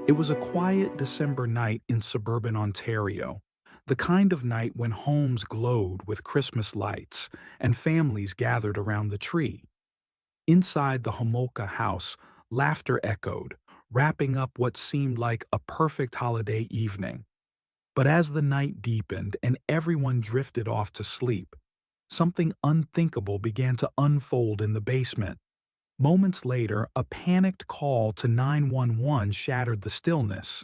It was a quiet December night in suburban Ontario, the kind of night when homes glowed with Christmas lights and families gathered around the tree. Inside the Homolka house, laughter echoed, wrapping up what seemed like a perfect holiday evening. But as the night deepened and everyone drifted off to sleep, something unthinkable began to unfold in the basement. Moments later, a panicked call to 911 shattered the stillness.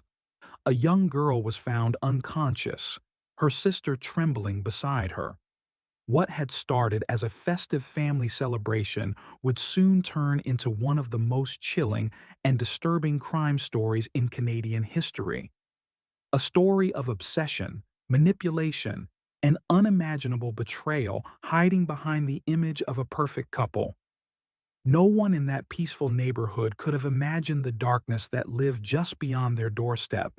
A young girl was found unconscious, her sister trembling beside her. What had started as a festive family celebration would soon turn into one of the most chilling and disturbing crime stories in Canadian history. A story of obsession, manipulation, and unimaginable betrayal hiding behind the image of a perfect couple. No one in that peaceful neighborhood could have imagined the darkness that lived just beyond their doorstep.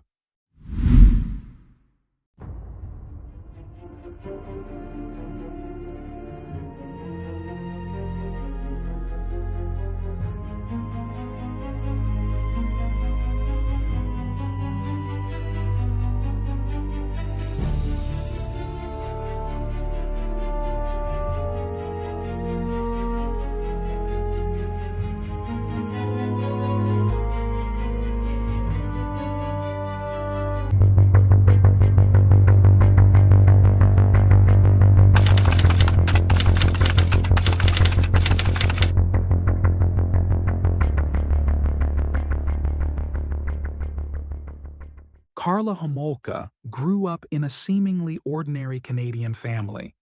Carla Homolka grew up in a seemingly ordinary Canadian family.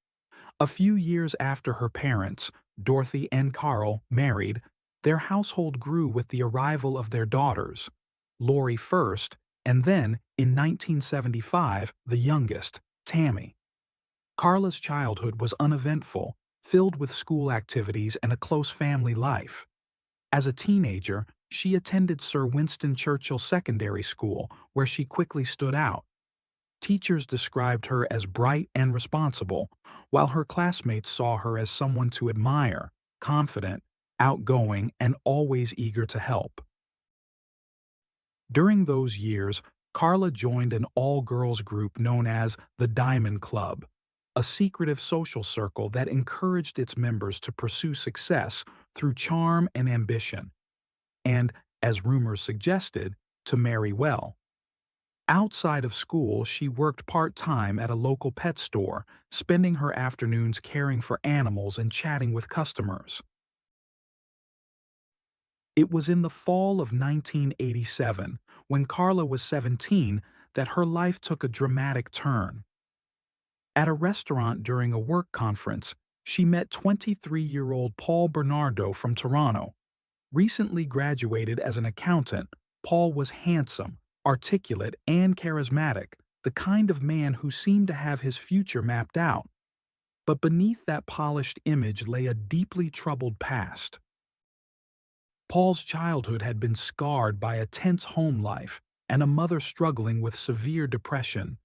A few years after her parents, Dorothy and Carl, married, their household grew with the arrival of their daughters, Lori first, and then, in 1975, the youngest, Tammy. Carla's childhood was uneventful, filled with school activities and a close family life. As a teenager, she attended Sir Winston Churchill Secondary School, where she quickly stood out. Teachers described her as bright and responsible, while her classmates saw her as someone to admire, confident, outgoing, and always eager to help. During those years, Carla joined an all-girls group known as the Diamond Club, a secretive social circle that encouraged its members to pursue success through charm and ambition, and, as rumors suggested, to marry well. Outside of school, she worked part-time at a local pet store, spending her afternoons caring for animals and chatting with customers. It was in the fall of 1987, when Carla was 17, that her life took a dramatic turn. At a restaurant during a work conference, she met 23-year-old Paul Bernardo from Toronto. Recently graduated as an accountant, Paul was handsome, articulate, and charismatic, the kind of man who seemed to have his future mapped out. But beneath that polished image lay a deeply troubled past. Paul's childhood had been scarred by a tense home life and a mother struggling with severe depression.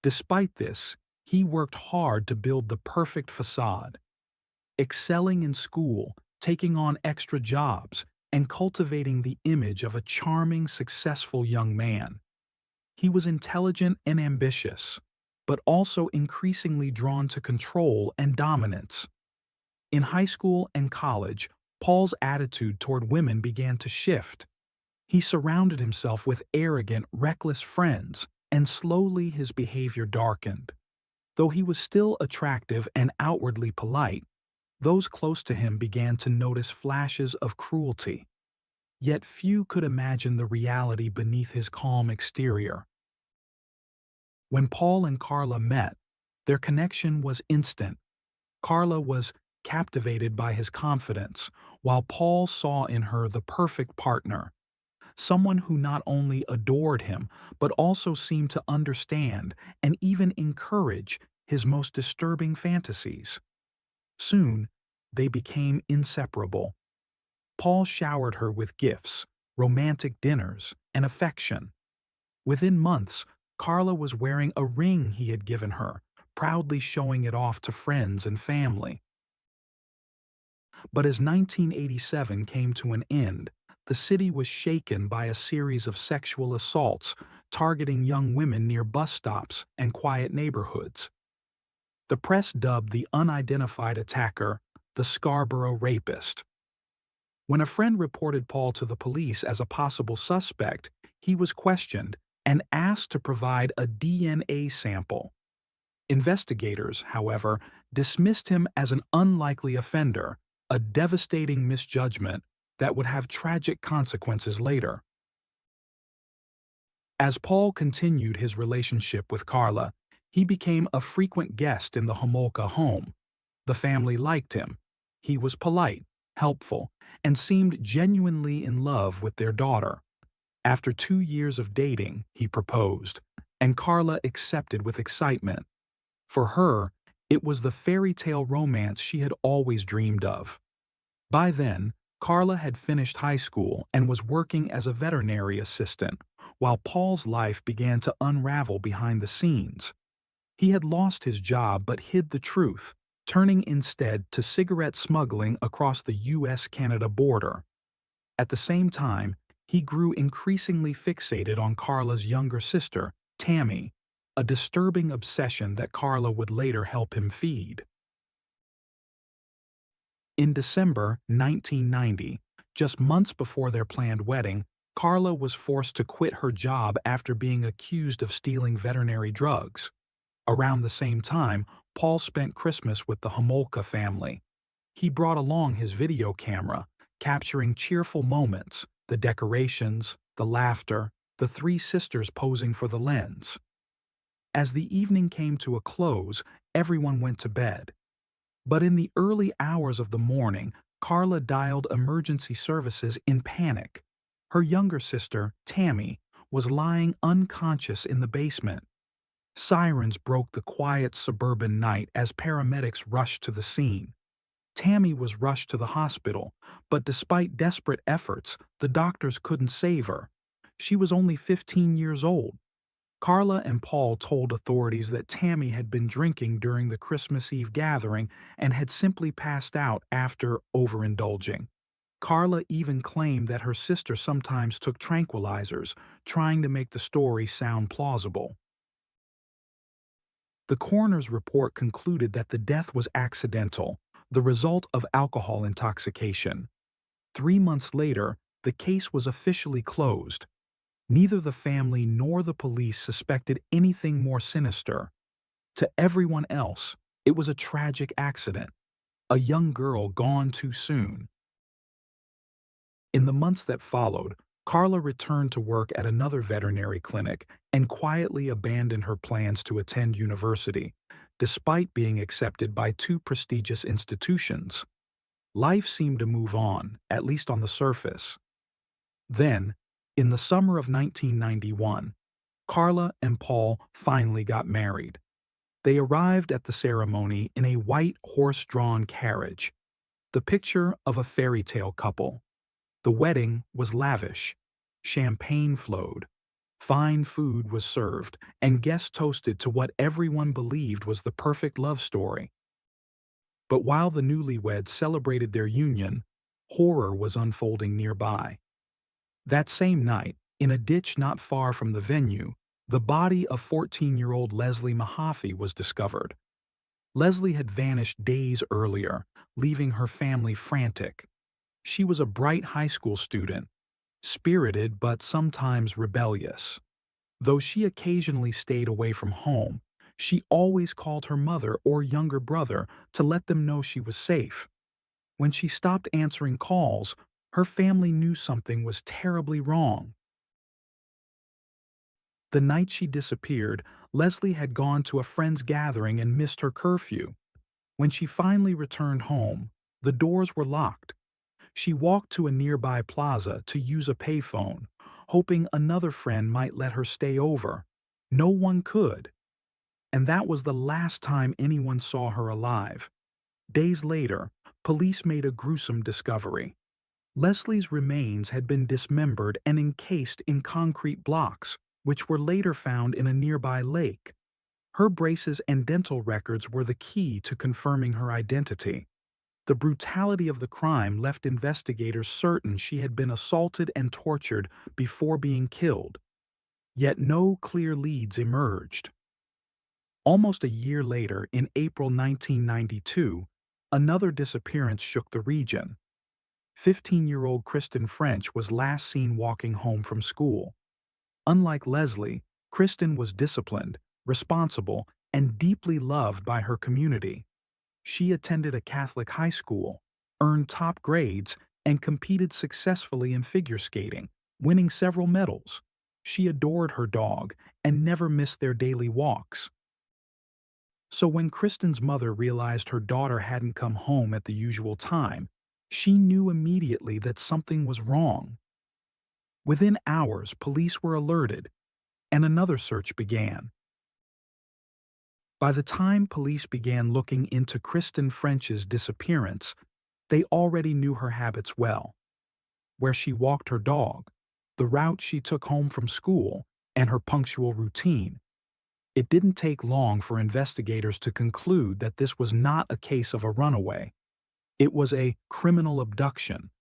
Despite this, he worked hard to build the perfect facade, excelling in school, taking on extra jobs, and cultivating the image of a charming, successful young man. He was intelligent and ambitious, but also increasingly drawn to control and dominance. In high school and college, Paul's attitude toward women began to shift. He surrounded himself with arrogant, reckless friends, and slowly his behavior darkened. Though he was still attractive and outwardly polite, those close to him began to notice flashes of cruelty. Yet few could imagine the reality beneath his calm exterior. When Paul and Carla met, their connection was instant. Carla was captivated by his confidence, while Paul saw in her the perfect partner, someone who not only adored him, but also seemed to understand and even encourage his most disturbing fantasies. Soon, they became inseparable. Paul showered her with gifts, romantic dinners, and affection. Within months, Carla was wearing a ring he had given her, proudly showing it off to friends and family. But as 1987 came to an end, the city was shaken by a series of sexual assaults targeting young women near bus stops and quiet neighborhoods. The press dubbed the unidentified attacker the Scarborough Rapist. When a friend reported Paul to the police as a possible suspect, he was questioned and asked to provide a DNA sample. Investigators, however, dismissed him as an unlikely offender, a devastating misjudgment that would have tragic consequences later. As Paul continued his relationship with Carla, he became a frequent guest in the Homolka home. The family liked him. He was polite, helpful, and seemed genuinely in love with their daughter. After 2 years of dating, he proposed, and Carla accepted with excitement. For her, it was the fairy tale romance she had always dreamed of. By then, Carla had finished high school and was working as a veterinary assistant, while Paul's life began to unravel behind the scenes. He had lost his job but hid the truth, turning instead to cigarette smuggling across the US-Canada border. At the same time, he grew increasingly fixated on Carla's younger sister, Tammy, a disturbing obsession that Carla would later help him feed. In December 1990, just months before their planned wedding, Carla was forced to quit her job after being accused of stealing veterinary drugs. Around the same time, Paul spent Christmas with the Homolka family. He brought along his video camera, capturing cheerful moments, the decorations, the laughter, the three sisters posing for the lens. As the evening came to a close, everyone went to bed. But in the early hours of the morning, Carla dialed emergency services in panic. Her younger sister, Tammy, was lying unconscious in the basement. Sirens broke the quiet suburban night as paramedics rushed to the scene. Tammy was rushed to the hospital, but despite desperate efforts, the doctors couldn't save her. She was only 15 years old. Carla and Paul told authorities that Tammy had been drinking during the Christmas Eve gathering and had simply passed out after overindulging. Carla even claimed that her sister sometimes took tranquilizers, trying to make the story sound plausible. The coroner's report concluded that the death was accidental, the result of alcohol intoxication. 3 months later, the case was officially closed. Neither the family nor the police suspected anything more sinister. To everyone else, it was a tragic accident, a young girl gone too soon. In the months that followed, Carla returned to work at another veterinary clinic and quietly abandoned her plans to attend university, despite being accepted by 2 prestigious institutions. Life seemed to move on, at least on the surface. Then, in the summer of 1991, Carla and Paul finally got married. They arrived at the ceremony in a white horse-drawn carriage, the picture of a fairy tale couple. The wedding was lavish. Champagne flowed. Fine food was served, and guests toasted to what everyone believed was the perfect love story. But while the newlyweds celebrated their union, horror was unfolding nearby. That same night, in a ditch not far from the venue, the body of 14-year-old Leslie Mahaffey was discovered. Leslie had vanished days earlier, leaving her family frantic. She was a bright high school student, spirited but sometimes rebellious. Though she occasionally stayed away from home, she always called her mother or younger brother to let them know she was safe. When she stopped answering calls, her family knew something was terribly wrong. The night she disappeared, Leslie had gone to a friend's gathering and missed her curfew. When she finally returned home, the doors were locked. She walked to a nearby plaza to use a payphone, hoping another friend might let her stay over. No one could. And that was the last time anyone saw her alive. Days later, police made a gruesome discovery. Leslie's remains had been dismembered and encased in concrete blocks, which were later found in a nearby lake. Her braces and dental records were the key to confirming her identity. The brutality of the crime left investigators certain she had been assaulted and tortured before being killed, yet no clear leads emerged. Almost a year later, in April 1992, another disappearance shook the region. 15-year-old Kristen French was last seen walking home from school. Unlike Leslie, Kristen was disciplined, responsible, and deeply loved by her community. She attended a Catholic high school, earned top grades, and competed successfully in figure skating, winning several medals. She adored her dog and never missed their daily walks. So when Kristen's mother realized her daughter hadn't come home at the usual time, she knew immediately that something was wrong. Within hours, police were alerted, and another search began. By the time police began looking into Kristen French's disappearance, they already knew her habits well: where she walked her dog, the route she took home from school, and her punctual routine. It didn't take long for investigators to conclude that this was not a case of a runaway. It was a criminal abduction.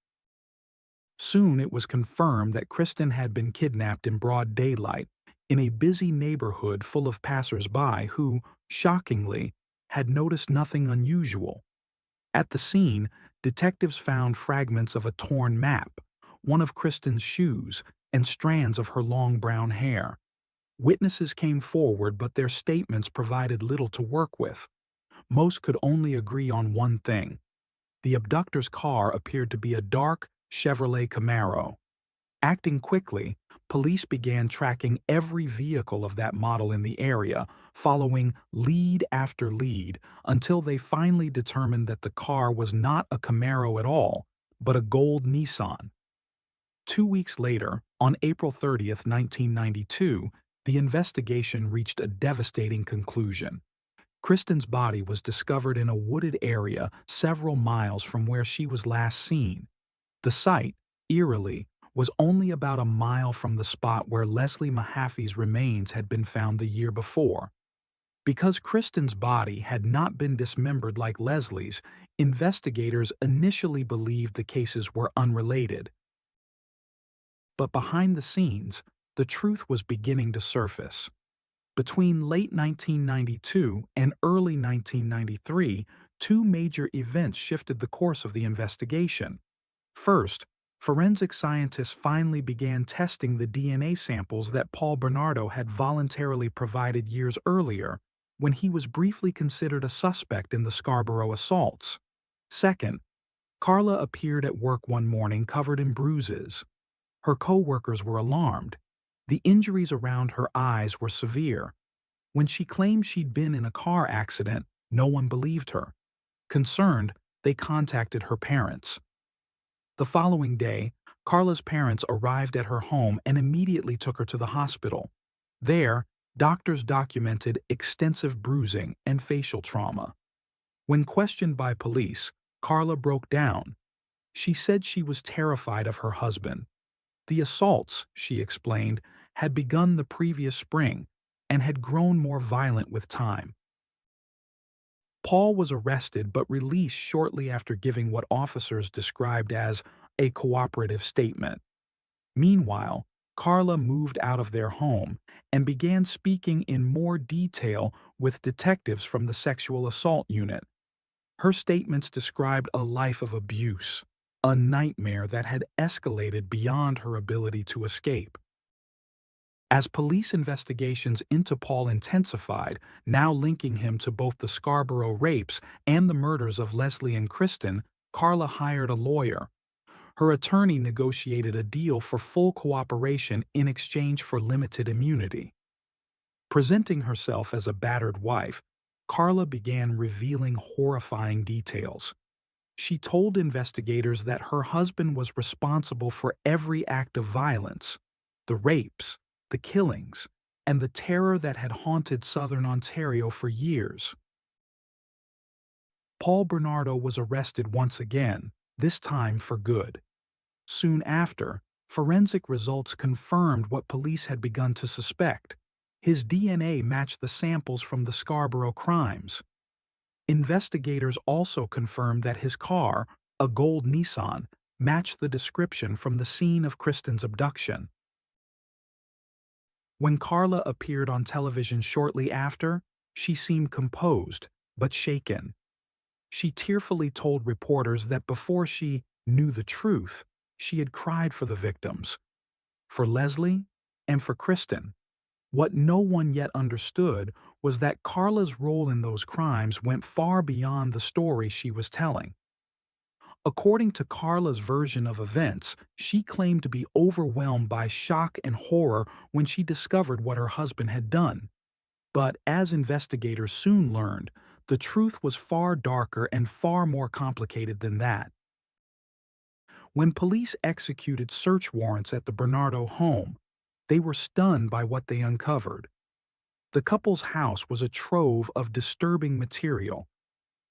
Soon it was confirmed that Kristen had been kidnapped in broad daylight in a busy neighborhood full of passers-by who, shockingly, had noticed nothing unusual. At the scene, detectives found fragments of a torn map, one of Kristen's shoes, and strands of her long brown hair. Witnesses came forward, but their statements provided little to work with. Most could only agree on one thing: the abductor's car appeared to be a dark Chevrolet Camaro. Acting quickly, police began tracking every vehicle of that model in the area, following lead after lead until they finally determined that the car was not a Camaro at all, but a gold Nissan. 2 weeks later, on April 30th, 1992, the investigation reached a devastating conclusion. Kristen's body was discovered in a wooded area several miles from where she was last seen. The site, eerily, was only about a mile from the spot where Leslie Mahaffey's remains had been found the year before. Because Kristen's body had not been dismembered like Leslie's, investigators initially believed the cases were unrelated. But behind the scenes, the truth was beginning to surface. Between late 1992 and early 1993, two major events shifted the course of the investigation. First, forensic scientists finally began testing the DNA samples that Paul Bernardo had voluntarily provided years earlier when he was briefly considered a suspect in the Scarborough assaults. Second, Carla appeared at work one morning covered in bruises. Her co-workers were alarmed. The injuries around her eyes were severe. When she claimed she'd been in a car accident, no one believed her. Concerned, they contacted her parents. The following day, Carla's parents arrived at her home and immediately took her to the hospital. There, doctors documented extensive bruising and facial trauma. When questioned by police, Carla broke down. She said she was terrified of her husband. The assaults, she explained, had begun the previous spring and had grown more violent with time. Paul was arrested but released shortly after giving what officers described as a cooperative statement. Meanwhile, Carla moved out of their home and began speaking in more detail with detectives from the sexual assault unit. Her statements described a life of abuse, a nightmare that had escalated beyond her ability to escape. As police investigations into Paul intensified, now linking him to both the Scarborough rapes and the murders of Leslie and Kristen, Carla hired a lawyer. Her attorney negotiated a deal for full cooperation in exchange for limited immunity. Presenting herself as a battered wife, Carla began revealing horrifying details. She told investigators that her husband was responsible for every act of violence: the rapes, the killings, and the terror that had haunted southern Ontario for years. Paul Bernardo was arrested once again, this time for good. Soon after, forensic results confirmed what police had begun to suspect. His DNA matched the samples from the Scarborough crimes. Investigators also confirmed that his car, a gold Nissan, matched the description from the scene of Kristen's abduction. When Carla appeared on television shortly after, she seemed composed, but shaken. She tearfully told reporters that before she knew the truth, she had cried for the victims, for Leslie, and for Kristen. What no one yet understood was that Carla's role in those crimes went far beyond the story she was telling. According to Carla's version of events, she claimed to be overwhelmed by shock and horror when she discovered what her husband had done. But as investigators soon learned, the truth was far darker and far more complicated than that. When police executed search warrants at the Bernardo home, they were stunned by what they uncovered. The couple's house was a trove of disturbing material: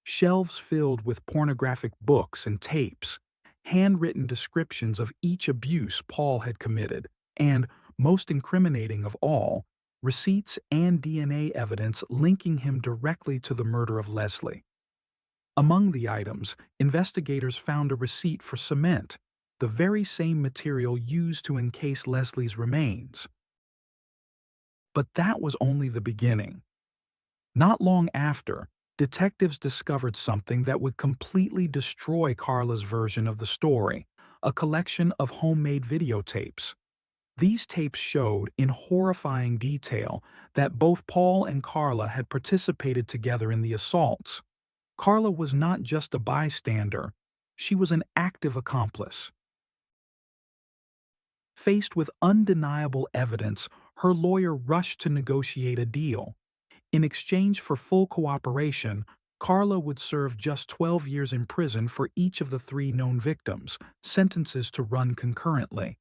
shelves filled with pornographic books and tapes, handwritten descriptions of each abuse Paul had committed, and, most incriminating of all, receipts and DNA evidence linking him directly to the murder of Leslie. Among the items, investigators found a receipt for cement, the very same material used to encase Leslie's remains. But that was only the beginning. Not long after, detectives discovered something that would completely destroy Carla's version of the story: a collection of homemade videotapes. These tapes showed, in horrifying detail, that both Paul and Carla had participated together in the assaults. Carla was not just a bystander, she was an active accomplice. Faced with undeniable evidence, her lawyer rushed to negotiate a deal. In exchange for full cooperation, Carla would serve just 12 years in prison for each of the 3 known victims, sentences to run concurrently.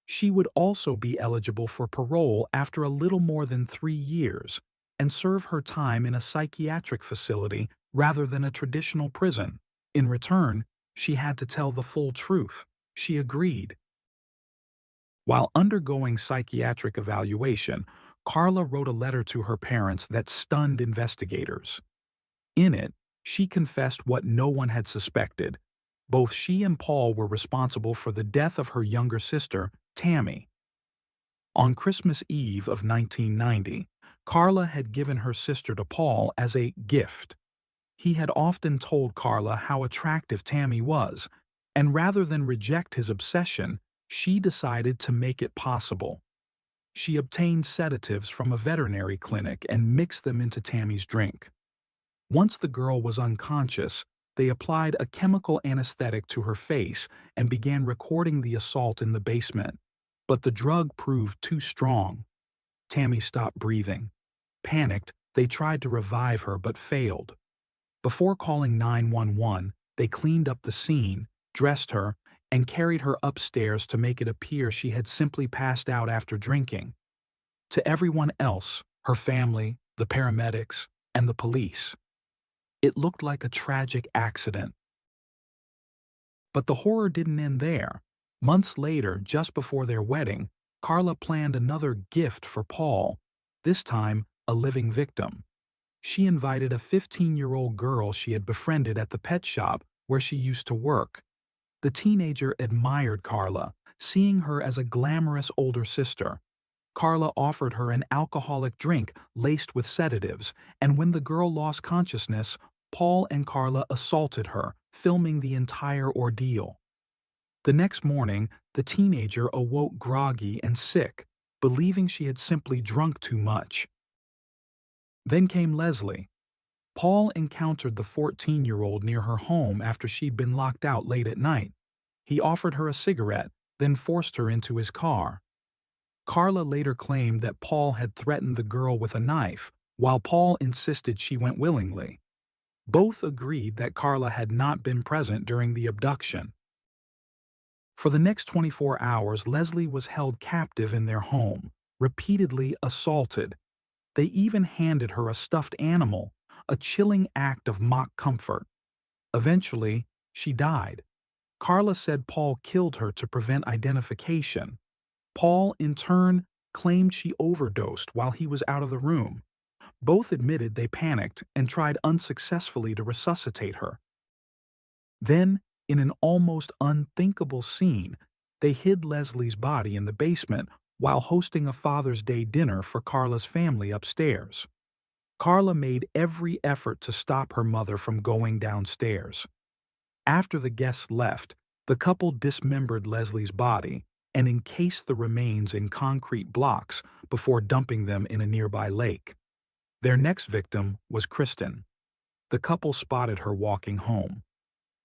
She would also be eligible for parole after a little more than 3 years and serve her time in a psychiatric facility rather than a traditional prison. In return, she had to tell the full truth. She agreed. While undergoing psychiatric evaluation, Carla wrote a letter to her parents that stunned investigators. In it, she confessed what no one had suspected. Both she and Paul were responsible for the death of her younger sister, Tammy. On Christmas Eve of 1990, Carla had given her sister to Paul as a gift. He had often told Carla how attractive Tammy was, and rather than reject his obsession, she decided to make it possible. She obtained sedatives from a veterinary clinic and mixed them into Tammy's drink. Once the girl was unconscious, they applied a chemical anesthetic to her face and began recording the assault in the basement. But the drug proved too strong. Tammy stopped breathing. Panicked, they tried to revive her but failed. Before calling 911, they cleaned up the scene, dressed her, and carried her upstairs to make it appear she had simply passed out after drinking. To everyone else, her family, the paramedics, and the police, it looked like a tragic accident. But the horror didn't end there. Months later, just before their wedding, Carla planned another gift for Paul, this time a living victim. She invited a 15-year-old girl she had befriended at the pet shop where she used to work. The teenager admired Carla, seeing her as a glamorous older sister. Carla offered her an alcoholic drink laced with sedatives, and when the girl lost consciousness, Paul and Carla assaulted her, filming the entire ordeal. The next morning, the teenager awoke groggy and sick, believing she had simply drunk too much. Then came Leslie. Paul encountered the 14-year-old near her home after she'd been locked out late at night. He offered her a cigarette, then forced her into his car. Carla later claimed that Paul had threatened the girl with a knife, while Paul insisted she went willingly. Both agreed that Carla had not been present during the abduction. For the next 24 hours, Leslie was held captive in their home, repeatedly assaulted. They even handed her a stuffed animal, a chilling act of mock comfort. Eventually, she died. Carla said Paul killed her to prevent identification. Paul, in turn, claimed she overdosed while he was out of the room. Both admitted they panicked and tried unsuccessfully to resuscitate her. Then, in an almost unthinkable scene, they hid Leslie's body in the basement while hosting a Father's Day dinner for Carla's family upstairs. Carla made every effort to stop her mother from going downstairs. After the guests left, the couple dismembered Leslie's body and encased the remains in concrete blocks before dumping them in a nearby lake. Their next victim was Kristen. The couple spotted her walking home.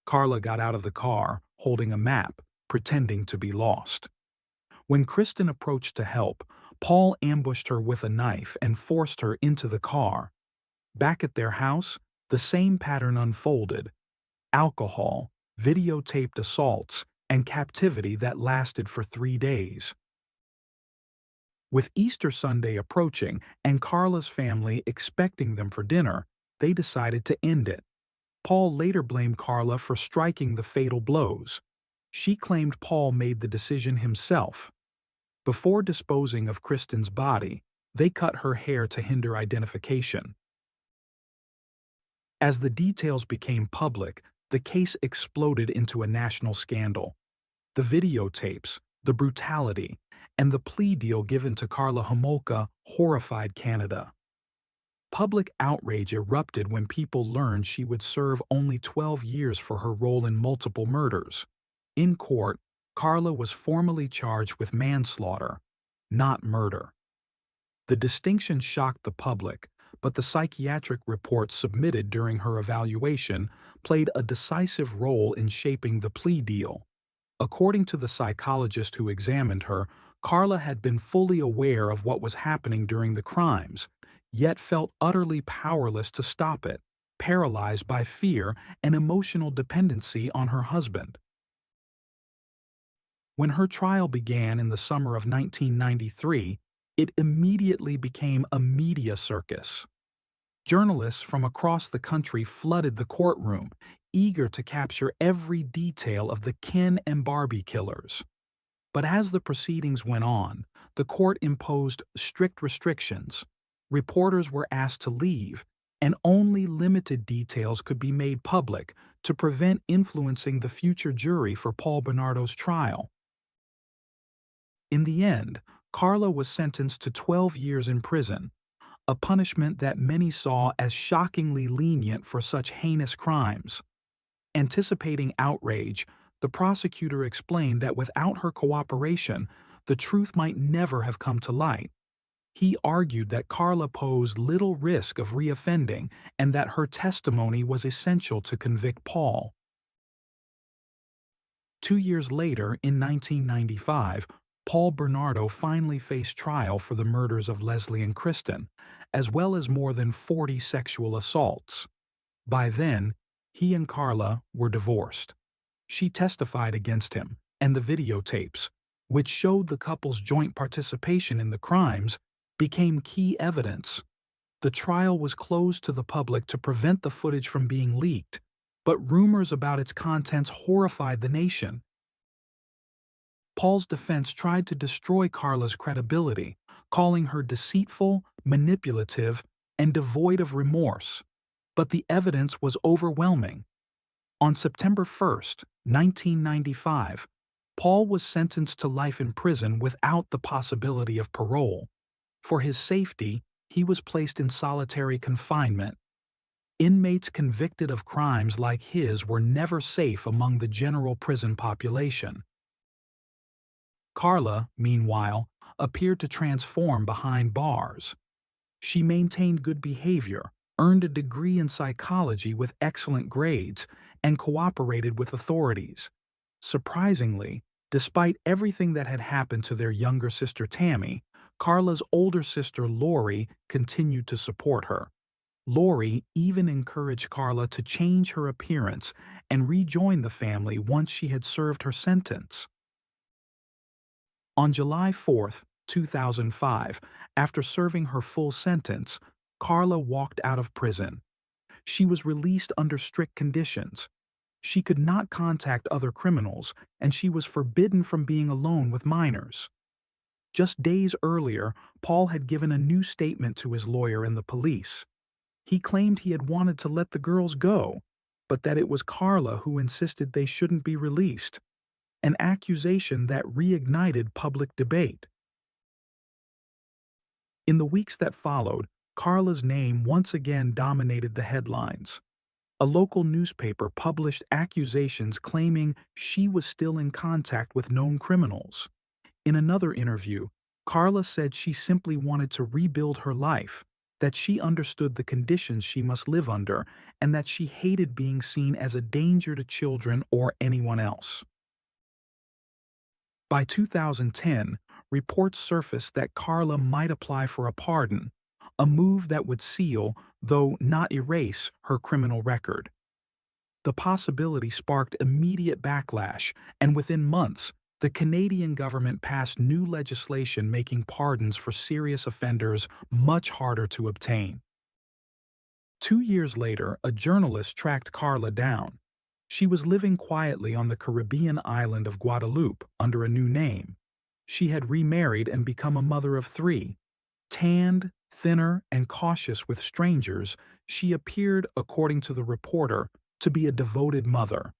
Carla got out of the car, holding a map, pretending to be lost. When Kristen approached to help, Paul ambushed her with a knife and forced her into the car. Back at their house, the same pattern unfolded: alcohol, videotaped assaults, and captivity that lasted for 3 days. With Easter Sunday approaching and Carla's family expecting them for dinner, they decided to end it. Paul later blamed Carla for striking the fatal blows. She claimed Paul made the decision himself. Before disposing of Kristen's body, they cut her hair to hinder identification. As the details became public, the case exploded into a national scandal. The videotapes, the brutality, and the plea deal given to Carla Homolka horrified Canada. Public outrage erupted when people learned she would serve only 12 years for her role in multiple murders. In court, Carla was formally charged with manslaughter, not murder. The distinction shocked the public, but the psychiatric report submitted during her evaluation played a decisive role in shaping the plea deal. According to the psychologist who examined her, Carla had been fully aware of what was happening during the crimes, yet felt utterly powerless to stop it, paralyzed by fear and emotional dependency on her husband. When her trial began in the summer of 1993, it immediately became a media circus. Journalists from across the country flooded the courtroom, eager to capture every detail of the Ken and Barbie killers. But as the proceedings went on, the court imposed strict restrictions. Reporters were asked to leave, and only limited details could be made public to prevent influencing the future jury for Paul Bernardo's trial. In the end, Carla was sentenced to 12 years in prison, a punishment that many saw as shockingly lenient for such heinous crimes. Anticipating outrage, the prosecutor explained that without her cooperation, the truth might never have come to light. He argued that Carla posed little risk of reoffending and that her testimony was essential to convict Paul. 2 years later, in 1995, Paul Bernardo finally faced trial for the murders of Leslie and Kristen, as well as more than 40 sexual assaults. By then, he and Carla were divorced. She testified against him, and the videotapes, which showed the couple's joint participation in the crimes, became key evidence. The trial was closed to the public to prevent the footage from being leaked, but rumors about its contents horrified the nation. Paul's defense tried to destroy Carla's credibility, calling her deceitful, manipulative, and devoid of remorse. But the evidence was overwhelming. On September 1, 1995, Paul was sentenced to life in prison without the possibility of parole. For his safety, he was placed in solitary confinement. Inmates convicted of crimes like his were never safe among the general prison population. Carla, meanwhile, appeared to transform behind bars. She maintained good behavior, earned a degree in psychology with excellent grades, and cooperated with authorities. Surprisingly, despite everything that had happened to their younger sister Tammy, Carla's older sister Lori continued to support her. Lori even encouraged Carla to change her appearance and rejoin the family once she had served her sentence. On July 4, 2005, after serving her full sentence, Carla walked out of prison. She was released under strict conditions. She could not contact other criminals, and she was forbidden from being alone with minors. Just days earlier, Paul had given a new statement to his lawyer and the police. He claimed he had wanted to let the girls go, but that it was Carla who insisted they shouldn't be released, an accusation that reignited public debate. In the weeks that followed, Carla's name once again dominated the headlines. A local newspaper published accusations claiming she was still in contact with known criminals. In another interview, Carla said she simply wanted to rebuild her life, that she understood the conditions she must live under, and that she hated being seen as a danger to children or anyone else. By 2010, reports surfaced that Carla might apply for a pardon, a move that would seal, though not erase, her criminal record. The possibility sparked immediate backlash, and within months, the Canadian government passed new legislation making pardons for serious offenders much harder to obtain. 2 years later, a journalist tracked Carla down. She was living quietly on the Caribbean island of Guadeloupe under a new name. She had remarried and become a mother of 3. Tanned, thinner, and cautious with strangers, she appeared, according to the reporter, to be a devoted mother.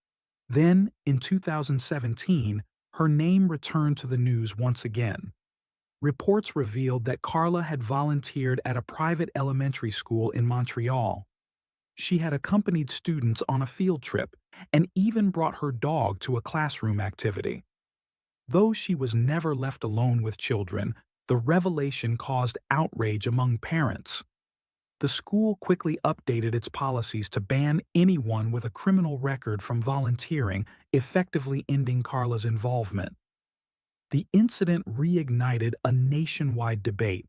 Then, in 2017, her name returned to the news once again. Reports revealed that Carla had volunteered at a private elementary school in Montreal. She had accompanied students on a field trip and even brought her dog to a classroom activity. Though she was never left alone with children, the revelation caused outrage among parents. The school quickly updated its policies to ban anyone with a criminal record from volunteering, effectively ending Carla's involvement. The incident reignited a nationwide debate.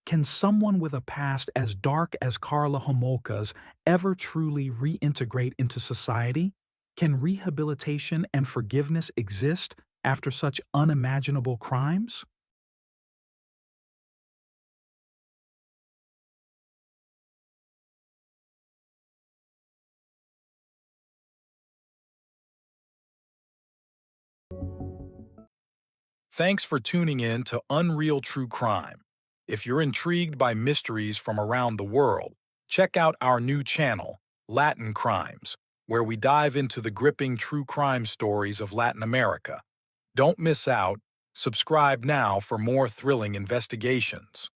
Can someone with a past as dark as Carla Homolka's ever truly reintegrate into society? Can rehabilitation and forgiveness exist after such unimaginable crimes? Thanks for tuning in to Unreal True Crime. If you're intrigued by mysteries from around the world, check out our new channel, Latin Crimes, where we dive into the gripping true crime stories of Latin America. Don't miss out. Subscribe now for more thrilling investigations.